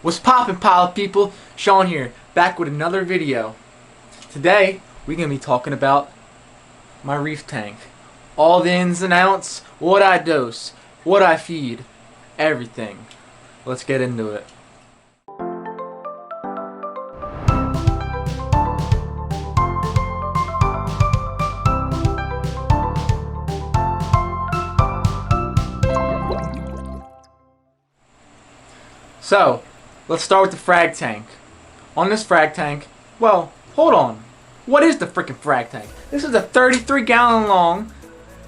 What's poppin', pile of people? Sean here, back with another video. Today, we're going to be talking about my reef tank. All the ins and outs, what I dose, what I feed, everything. Let's get into it. So, let's start with the frag tank. On this frag tank, well, hold on. What is the freaking frag tank? This is a 33-gallon long,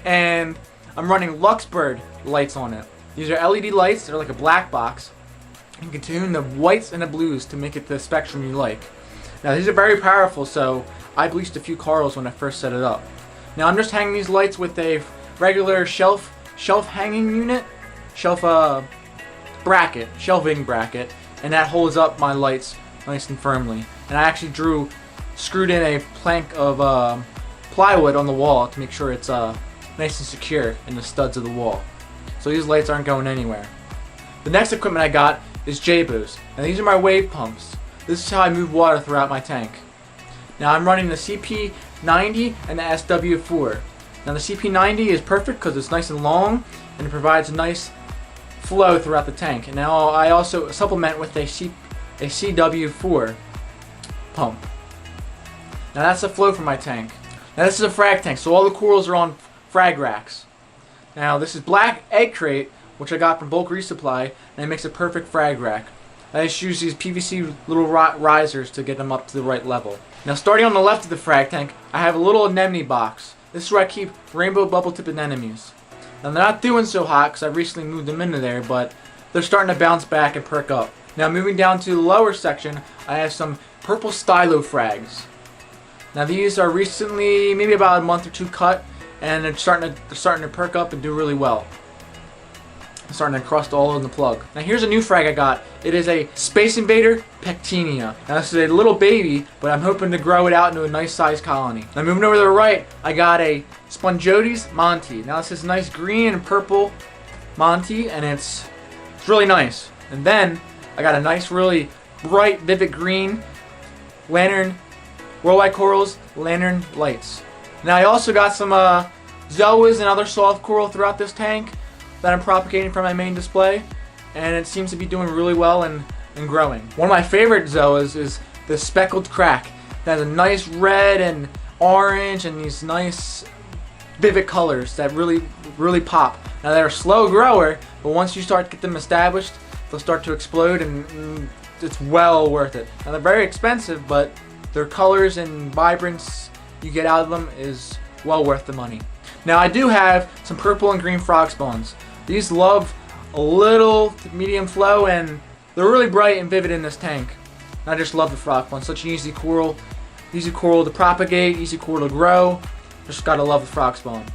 and I'm running Luxbird lights on it. These are LED lights. They're like a black box. You can tune the whites and the blues to make it the spectrum you like. Now, these are very powerful, so I bleached a few corals when I first set it up. Now, I'm just hanging these lights with a regular shelf hanging unit, shelving bracket, and that holds up my lights nice and firmly. And I actually screwed in a plank of plywood on the wall to make sure it's nice and secure in the studs of the wall. So these lights aren't going anywhere. The next equipment I got is Jabos. Now these are my wave pumps. This is how I move water throughout my tank. Now I'm running the CP90 and the SW4. Now the CP90 is perfect because it's nice and long and it provides a nice flow throughout the tank. And now I also supplement with a CW4 pump. Now that's the flow for my tank. Now this is a frag tank, so all the corals are on frag racks. Now this is black egg crate, which I got from bulk resupply, and it makes a perfect frag rack. I just use these PVC little risers to get them up to the right level. Now starting on the left of the frag tank, I have a little anemone box. This is where I keep rainbow bubble tip anemones. Now they're not doing so hot because I recently moved them into there, but they're starting to bounce back and perk up. Now moving down to the lower section, I have some purple stylo frags. Now these are recently, maybe about a month or two cut, and they're starting to perk up and do really well. They're starting to crust all in the plug. Now here's a new frag I got. It is a Space Invader Pectinia. Now this is a little baby, but I'm hoping to grow it out into a nice sized colony. Now moving over to the right, I got a Spongiotes Monty. Now this is nice green and purple Monty, and it's really nice. And then I got a nice, really bright, vivid green Lantern Worldwide Corals Lantern Lights. Now I also got some Zoas and other soft coral throughout this tank that I'm propagating from my main display, and it seems to be doing really well and growing. One of my favorite Zoas is the Speckled Crack. That has a nice red and orange and these nice vivid colors that really pop. Now they're a slow grower, but once you start to get them established, they'll start to explode, and it's well worth it. Now they're very expensive, but their colors and vibrance you get out of them is well worth the money. Now I do have some purple and green frog spawns. These love a little medium flow, and they're really bright and vivid in this tank. And I just love the frog spawn. Such an easy coral to propagate, easy coral to grow. Just gotta love the frog spawn.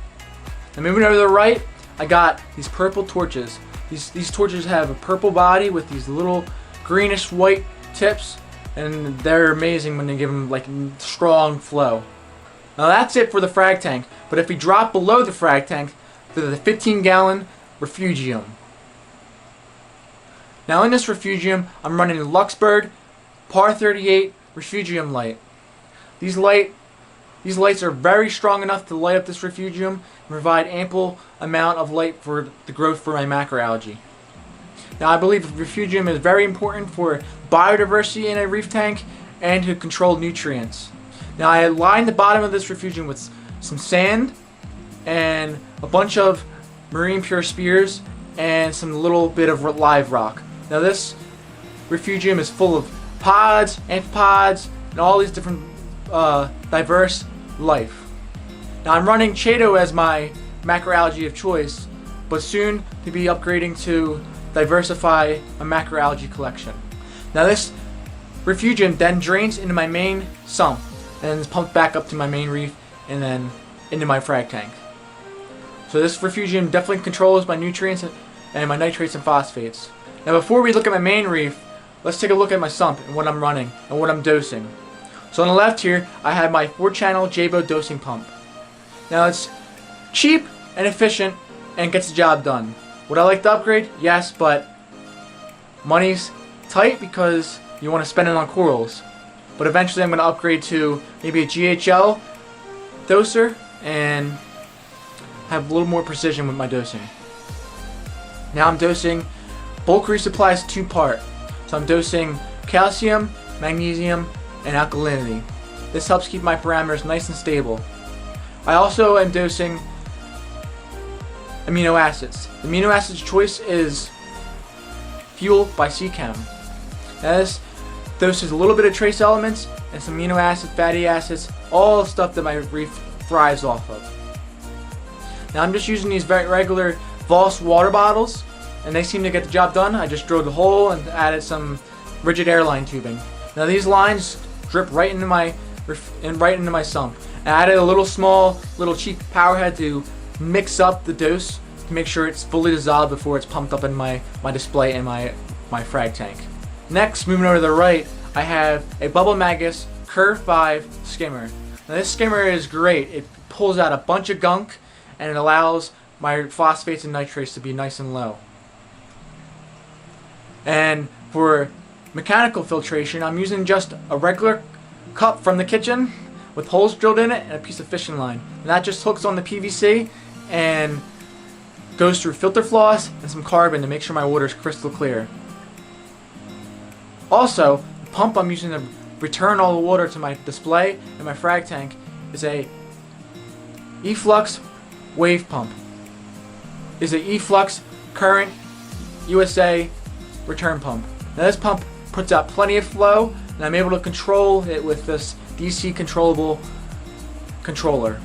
And moving over to the right, I got these purple torches. These torches have a purple body with these little greenish white tips, and they're amazing when they give them like strong flow. Now that's it for the frag tank, but if we drop below the frag tank to the 15-gallon refugium. Now in this refugium, I'm running the Luxbird Par 38 refugium light. These lights are very strong enough to light up this refugium and provide ample amount of light for the growth for my macroalgae. Now I believe the refugium is very important for biodiversity in a reef tank and to control nutrients. Now I lined the bottom of this refugium with some sand and a bunch of marine pure spears and some little bit of live rock. Now this refugium is full of pods, amphipods, and all these different diverse life. Now I'm running Chaeto as my macroalgae of choice, but soon to be upgrading to diversify my macroalgae collection. Now this refugium then drains into my main sump and is pumped back up to my main reef and then into my frag tank. So this refugium definitely controls my nutrients and my nitrates and phosphates. Now before we look at my main reef, let's take a look at my sump and what I'm running and what I'm dosing. So on the left here, I have my 4-channel Jabo dosing pump. Now it's cheap and efficient and gets the job done. Would I like to upgrade? Yes, but money's tight because you want to spend it on corals. But eventually I'm going to upgrade to maybe a GHL doser and have a little more precision with my dosing. Now I'm dosing bulk resupplies 2-part. So I'm dosing calcium, magnesium, and alkalinity. This helps keep my parameters nice and stable. I also am dosing amino acids. The amino acids choice is Fuel by Seachem. Now this doses a little bit of trace elements and some amino acids, fatty acids, all stuff that my reef thrives off of. Now I'm just using these very regular Voss water bottles, and they seem to get the job done. I just drilled a hole and added some rigid airline tubing. Now these lines drip right into my sump. I added a little cheap power head to mix up the dose to make sure it's fully dissolved before it's pumped up in my display in my frag tank. Next, moving over to the right, I have a Bubble Magus Curve 5 skimmer. Now this skimmer is great. It pulls out a bunch of gunk and it allows my phosphates and nitrates to be nice and low. And for mechanical filtration, I'm using just a regular cup from the kitchen with holes drilled in it and a piece of fishing line. And that just hooks on the PVC and goes through filter floss and some carbon to make sure my water is crystal clear. Also, the pump I'm using to return all the water to my display and my frag tank is a Efflux wave pump. It's a Efflux Current USA return pump. Now this pump puts out plenty of flow, and I'm able to control it with this DC controllable controller.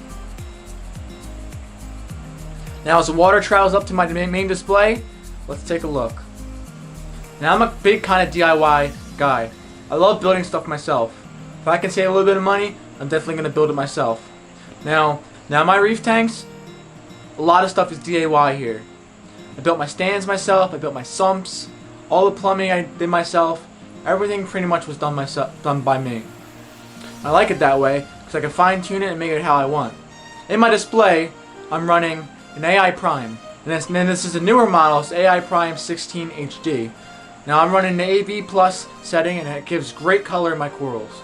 Now as the water travels up to my main display, let's take a look. Now I'm a big kind of DIY guy. I love building stuff myself. If I can save a little bit of money, I'm definitely going to build it myself. Now my reef tanks, a lot of stuff is DIY here. I built my stands myself, I built my sumps, all the plumbing I did myself. Everything pretty much was done by me. I like it that way because I can fine tune it and make it how I want. In my display, I'm running an AI Prime. And this is a newer model, it's AI Prime 16 HD. Now I'm running the AV Plus setting and it gives great color in my corals.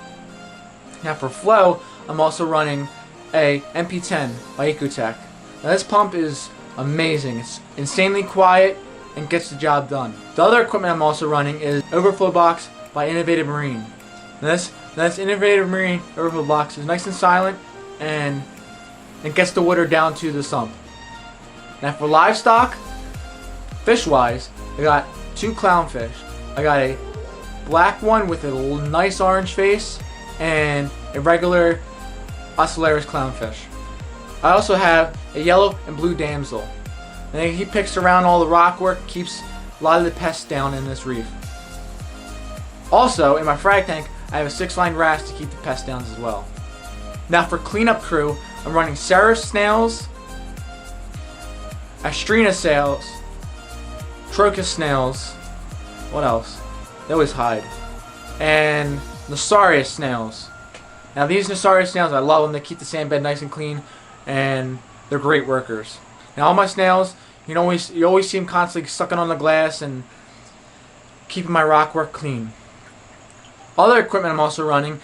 Now for flow, I'm also running a MP10 by Ecotech. Now this pump is amazing. It's insanely quiet and gets the job done. The other equipment I'm also running is Overflow Box by Innovative Marine. Now this Innovative Marine Overflow Box is nice and silent and it gets the water down to the sump. Now for livestock, fish-wise, I got 2 clownfish. I got a black one with a nice orange face and a regular Ocellaris clownfish. I also have a yellow and blue damsel. And he picks around all the rock work, keeps a lot of the pests down in this reef. Also, in my frag tank, I have a 6-line wrasse to keep the pests down as well. Now for cleanup crew, I'm running Ceres snails, Astrina snails, Trocus snails, what else? They always hide. And Nassarius snails. Now these Nassarius snails, I love them. They keep the sand bed nice and clean, and they're great workers. Now all my snails, you always see them constantly sucking on the glass and keeping my rock work clean. Other equipment I'm also running,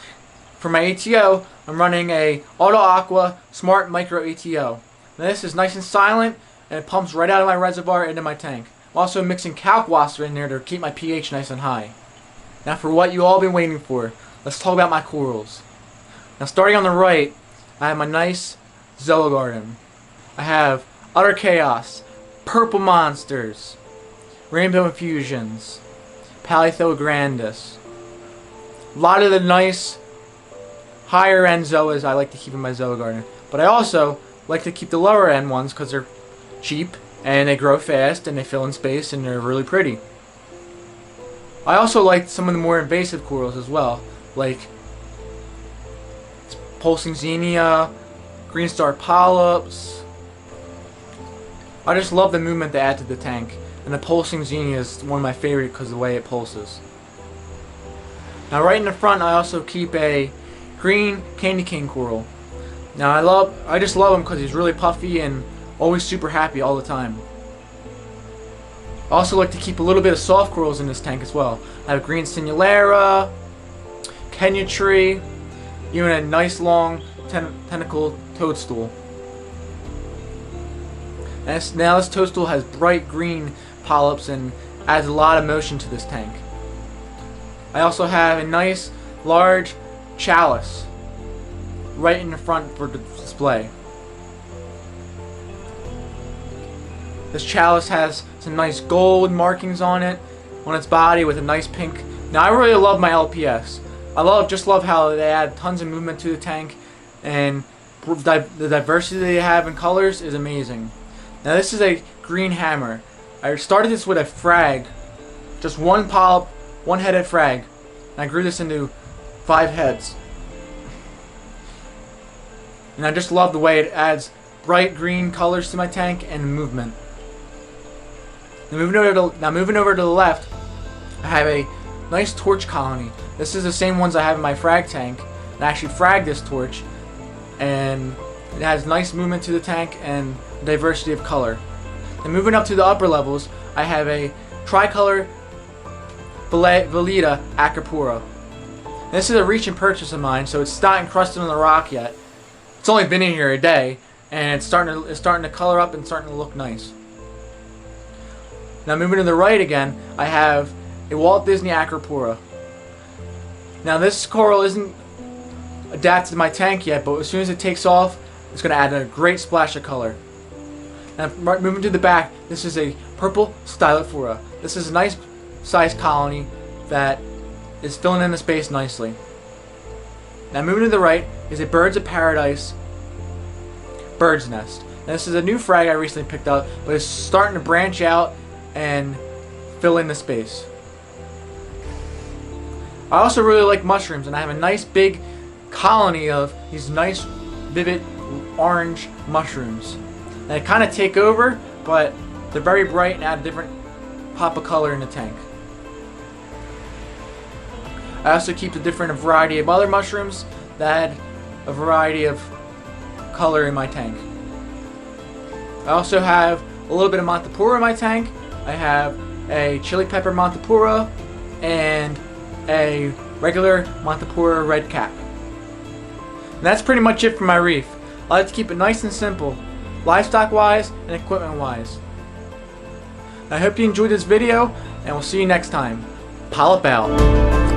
for my ATO, I'm running a Auto Aqua Smart Micro ATO. Now this is nice and silent, and it pumps right out of my reservoir into my tank. I'm also mixing Kalkwasser in there to keep my pH nice and high. Now for what you all been waiting for, let's talk about my corals. Now starting on the right, I have my nice Zoogarden. I have Utter Chaos, Purple Monsters, Rainbow Infusions, Palithograndis. A lot of the nice higher end zoas I like to keep in my Zoogarden. But I also like to keep the lower end ones because they're cheap and they grow fast and they fill in space and they're really pretty. I also like some of the more invasive corals as well, like Pulsing Xenia, Green Star Polyps. I just love the movement they add to the tank, and the Pulsing Xenia is one of my favorite because of the way it pulses. Now right in the front I also keep a green candy cane coral. Now I just love him because he's really puffy and always super happy all the time. I also like to keep a little bit of soft corals in this tank as well. I have green sinulera, Kenya tree, even a nice long tentacle toadstool. Now this toadstool has bright green polyps and adds a lot of motion to this tank. I also have a nice large chalice right in the front for the display. This chalice has some nice gold markings on it, on its body with a nice pink. Now I really love my LPS. I just love how they add tons of movement to the tank, and the diversity they have in colors is amazing. Now this is a green hammer. I started this with a frag, just one polyp, one-headed frag, and I grew this into 5 heads. And I just love the way it adds bright green colors to my tank and movement. Now moving over to the left, I have a nice torch colony. This is the same ones I have in my frag tank. I actually fragged this torch, and it has nice movement to the tank and diversity of color. And moving up to the upper levels, I have a tricolor Veleta Acropora. This is a recent purchase of mine, so it's not encrusted on the rock yet. It's only been in here a day, and it's starting to color up and starting to look nice. Now moving to the right again, I have a Walt Disney Acropora. Now this coral isn't adapted to my tank yet, but as soon as it takes off, it's going to add a great splash of color. Now moving to the back, this is a purple Stylophora. This is a nice sized colony that is filling in the space nicely. Now moving to the right is a Birds of Paradise bird's nest. Now, this is a new frag I recently picked up, but it's starting to branch out and fill in the space. I also really like mushrooms, and I have a nice big colony of these nice vivid orange mushrooms. They kind of take over, but they're very bright and add a different pop of color in the tank. I also keep a variety of other mushrooms that add a variety of color in my tank. I also have a little bit of Montipora in my tank. I have a chili pepper Montipora and a regular Montipora red cap. And that's pretty much it for my reef. I like to keep it nice and simple, livestock wise and equipment wise. I hope you enjoyed this video, and we'll see you next time. Polyp out.